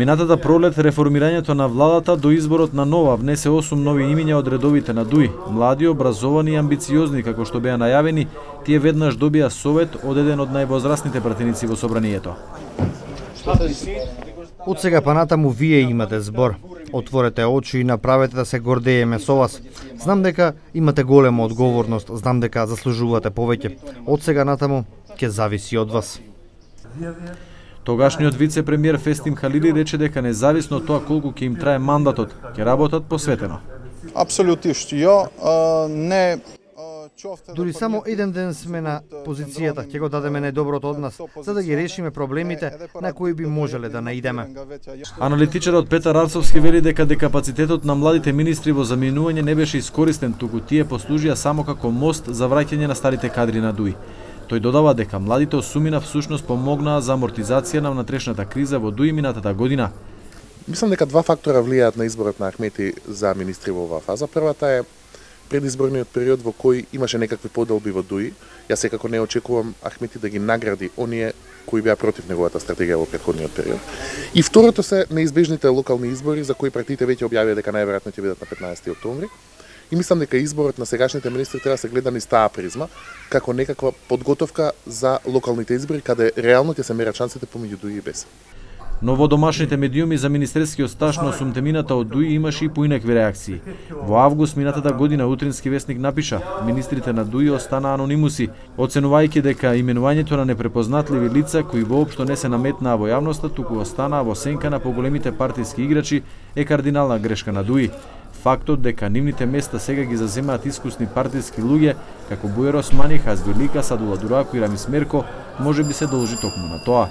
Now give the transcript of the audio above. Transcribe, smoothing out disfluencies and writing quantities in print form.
Минатата пролет реформирањето на владата до изборот на нова внесе 8 нови имиња од редовите на ДУИ. Млади, образовани и амбициозни, како што беа најавени, тие веднаш добија совет од еден од највозрастните пратеници во собранието. Од сега па натаму вие имате збор. Отворете очи и направете да се гордееме со вас. Знам дека имате голема одговорност, знам дека заслужувате повеќе. Од сега натаму ќе зависи од вас. Тогашниот вице-премиер Фестим Халили рече дека независно од тоа колку ќе им трае мандатот, ќе работат посветено. Апсолутно, не. Дури само еден ден сме на позицијата, ќе го дадеме најдоброто од нас, за да ги решиме проблемите на кои би можеле да наидеме. Аналитичарот Петар Арцовски вели дека декапацитетот на младите министри во заминување не беше искористен, туку тие послужија само како мост за враќање на старите кадри на ДУИ. Тој додава дека младите осумина всушност помогнаа за амортизација на внатрешната криза во ДУИ минатата година. Мислам дека два фактора влијаат на изборот на Ахмети за министри во оваа фаза. Првата е предизборниот период во кој имаше некакви поделби во ДУИ. Јас секако не очекувам Ахмети да ги награди оние кои беа против неговата стратегија во претходниот период. И второто се неизбежните локални избори за кои партиите веќе објавија дека најверојатно ќе бидат на 15 октомври. И мислам дека изборот на сегашните министри треба да се гледа низ таа призма, како некаква подготовка за локалните избори, каде реално ќе се мерат шансите помеѓу ДУИ и БЕС. Но во домашните медиуми за министерскиот стаж на осумтемината од ДУИ имаше и поинакви реакции. Во август минатата година Утрински весник напиша: министрите на ДУИ останаа анонимуси, оценувајќи дека именувањето на непрепознатливи лица кои воопшто не се наметнаа во јавноста, туку останаа во сенка на поголемите партиски играчи, е кардинална грешка на ДУИ. Фактот дека нивните места сега ги заземаат искусни партиски луѓе, како Бујер Османи, Хазби Лика, Садула Дурако и Рамис Мерко, може би се должи токму на тоа.